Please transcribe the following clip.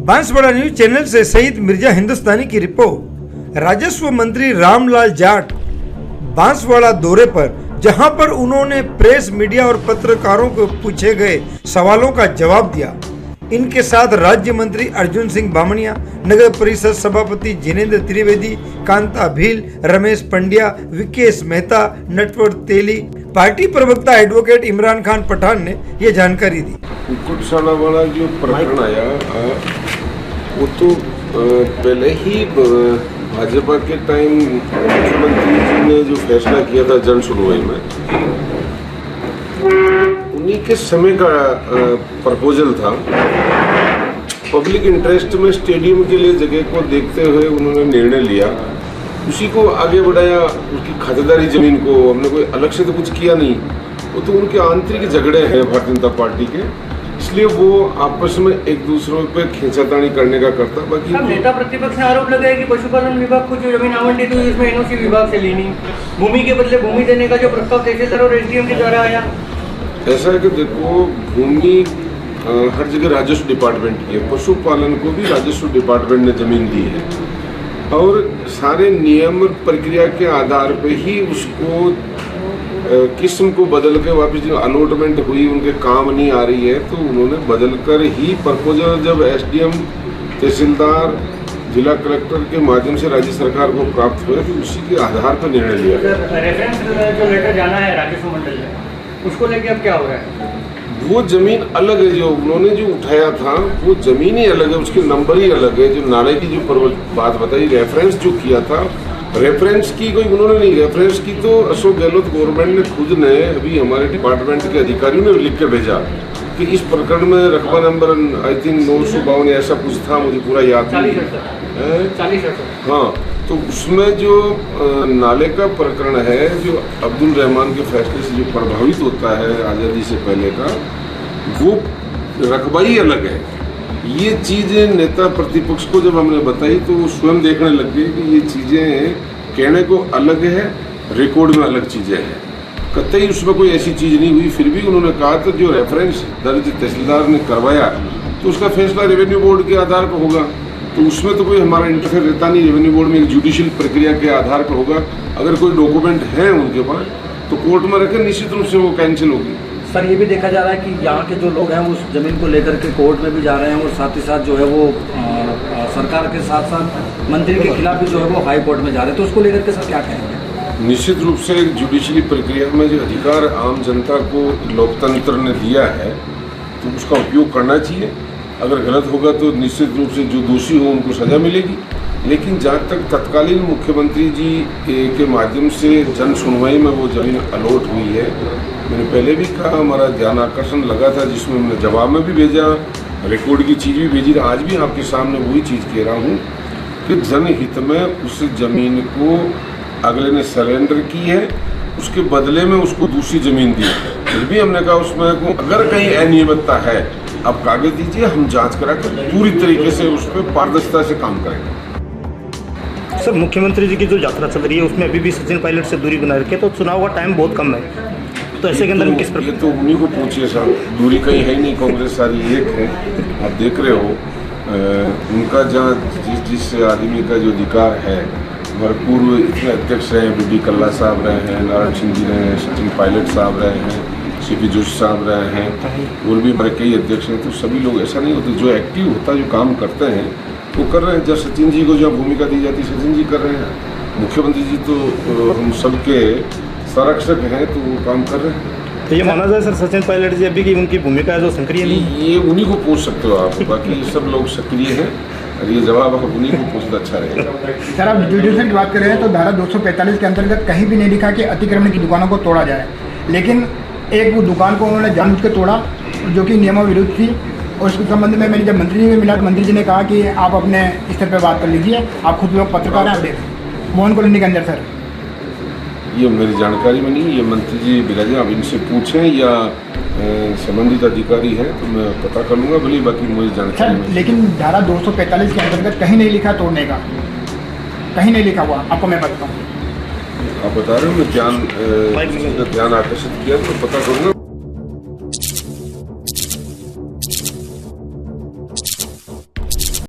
Banswara news channel से शहीद मिर्जा हिंदुस्तानी की रिपोर्ट। राजस्व मंत्री रामलाल जाट बांसवाड़ा दौरे पर, जहां पर उन्होंने प्रेस, मीडिया और पत्रकारों को पूछे गए सवालों का जवाब दिया। इनके साथ राज्य मंत्री अर्जुन सिंह बामणिया, नगर परिषद सभापति जिनेंद्र त्रिवेदी, कांता भील, रमेश पंड्या, विकेश मेहता, नटवर तेली, पार्टी प्रवक्ता एडवोकेट इमरान खान पठान ने ये जानकारी दी। कुकुटशाला वाला जो प्रकरण आया वो तो पहले ही भाजपा के टाइम मुख्यमंत्री जी ने जो फैसला किया था जन सुनवाई में, उन्हीं के समय का प्रपोजल था। पब्लिक इंटरेस्ट में स्टेडियम के लिए जगह को देखते हुए उन्होंने निर्णय लिया, उसी को आगे बढ़ाया। उसकी खातेदारी जमीन को हमने कोई अलग से तो कुछ किया नहीं, वो तो उनके आंतरिक झगड़े हैं भारतीय जनता पार्टी के, इसलिए वो आपस में एक दूसरे पे खींचातानी करने का करता। बाकी नेता प्रतिपक्ष ने आरोप लगाया कि पशुपालन विभाग को जो जमीन आवंटित हुई इसमें एनओसी विभाग से लेनी, भूमि के बदले भूमि देने का जो प्रस्ताव तहसीलदार और एसडीएम के द्वारा आया। ऐसा है कि देखो, भूमि हर जगह राजस्व डिपार्टमेंट की है, पशुपालन को भी राजस्व डिपार्टमेंट ने जमीन दी है और सारे नियम और प्रक्रिया के आधार पे ही उसको किस्म को बदल के वापस जो अलॉटमेंट हुई उनके काम नहीं आ रही है, तो उन्होंने बदल कर ही प्रपोजल जब एसडीएम, तहसीलदार, जिला कलेक्टर के माध्यम से राज्य सरकार को प्राप्त हुए तो उसी के आधार पर निर्णय लिया गया। रेफरेंस जो लेटर जाना है राजस्व मंडल में, उसको लेके अब क्या हो रहा है? वो जमीन अलग है, जो उन्होंने जो उठाया था वो जमीन ही अलग है, उसके नंबर ही अलग है। जो नाले की जो बात बताई, रेफरेंस जो किया था, रेफरेंस की कोई उन्होंने नहीं, रेफरेंस की तो अशोक गहलोत गवर्नमेंट ने खुद ने अभी हमारे डिपार्टमेंट के अधिकारियों ने लिख के भेजा कि इस प्रकरण में रकबा नंबर आई थिंक 952 ऐसा कुछ था, मुझे पूरा याद नहीं है। हाँ, तो उसमें जो नाले का प्रकरण है, जो अब्दुल रहमान के फैसले से जो प्रभावित होता है आज़ादी से पहले का, वो रकबा ही अलग है। ये चीज़ें नेता प्रतिपक्ष को जब हमने बताई तो वो स्वयं देखने लग गए कि ये चीज़ें कहने को अलग है, रिकॉर्ड में अलग चीज़ें हैं। कतई उसमें कोई ऐसी चीज़ नहीं हुई। फिर भी उन्होंने कहा तो जो रेफरेंस दर्ज तहसीलदार ने करवाया तो उसका फैसला रेवेन्यू बोर्ड के आधार पर होगा, तो उसमें तो कोई हमारा इंटरफेयर रहता नहीं। रेवेन्यू बोर्ड में एक जुडिशियल प्रक्रिया के आधार पर होगा। अगर कोई डॉक्यूमेंट है उनके पास तो कोर्ट में रखें, निश्चित रूप से वो कैंसिल होगी। सर, ये भी देखा जा रहा है कि यहाँ के जो लोग हैं उस जमीन को लेकर के कोर्ट में भी जा रहे हैं और साथ ही साथ जो है वो सरकार के साथ साथ मंत्री के खिलाफ भी जो है वो हाई कोर्ट में जा रहे हैं, तो उसको लेकर के सर क्या कहेंगे? निश्चित रूप से जुडिशरी प्रक्रिया में जो अधिकार आम जनता को लोकतंत्र ने दिया है तो उसका उपयोग करना चाहिए। अगर गलत होगा तो निश्चित रूप से जो दोषी हो उनको सजा मिलेगी। लेकिन जहाँ तक तत्कालीन मुख्यमंत्री जी के माध्यम से जन सुनवाई में वो जमीन अलॉट हुई है, मैंने पहले भी कहा, हमारा ध्यान आकर्षण लगा था, जिसमें हमने जवाब में भी भेजा, रिकॉर्ड की चीज़ भी भेजी। आज भी आपके सामने वही चीज़ कह रहा हूँ कि जनहित में उस जमीन को अगले ने सरेंडर की है, उसके बदले में उसको दूसरी ज़मीन दी। फिर भी हमने कहा उसमें अगर कहीं अनियमितता है आप कागज दीजिए, हम जांच करा कर पूरी तरीके से उस पर पारदर्शिता से काम करेंगे। सर, मुख्यमंत्री जी की जो यात्रा चल रही है उसमें अभी भी सचिन पायलट से दूरी बना रखी है, तो चुनाव का टाइम बहुत कम है, तो ऐसे के अंदर किस प्रकार? ये तो उन्हीं को पूछिए साहब, दूरी कहीं है नहीं, कांग्रेस सारी एक है। आप देख रहे हो उनका जहाँ जिस आदमी का जो अधिकार है, हमारे पूर्व इतने अध्यक्ष रहे हैं, बीडी कल्ला साहब रहे हैं, नारायण सिंह जी रहे हैं, सचिन पायलट साहब रहे हैं, सीपी जोशी साहब रहे हैं, और भी हमारे कई अध्यक्ष हैं। तो सभी लोग ऐसा नहीं होते, जो एक्टिव होता है, जो काम करते हैं वो कर रहे हैं। जब सचिन जी को जहाँ भूमिका दी जाती है सचिन जी कर रहे हैं, मुख्यमंत्री जी तो हम सबके संरक्षक हैं तो वो काम कर रहे हैं। तो ये माना जाए सर सचिन पायलट जी अभी की उनकी भूमिका है जो सक्रिय नहीं? ये उन्हीं को पूछ सकते हो आप, बाकी सब लोग सक्रिय हैं और ये जवाब आप उन्हीं को पूछना अच्छा रहेगा। सर, आप जुडिशल की बात कर रहे हैं तो धारा 245 के अंतर्गत कहीं भी नहीं लिखा कि अतिक्रमण की दुकानों को तोड़ा जाए, लेकिन एक वो दुकान को उन्होंने जानबूझ के तोड़ा जो कि नियमों विरुद्ध थी। और उसके संबंध में मैंने जब मंत्री जी से मिला तो मंत्री जी ने कहा कि आप अपने स्तर पर बात कर लीजिए, आप खुद लोग पत्रकार हैं। मोहन कॉलोनी के अंदर सर, ये मेरी जानकारी में नहीं, ये मंत्री जी बिराजे, आप इनसे पूछें या संबंधित अधिकारी है तो मैं पता कर लूँगा, भले बाकी मुझे जानकारी सर। लेकिन धारा 245 के अंतर्गत कहीं नहीं लिखा तोड़ने का, कहीं नहीं लिखा हुआ, आपको मैं बताता हूँ। आप बता रहे हो, मैं ध्यान आकर्षित किया तो पता करूँगा।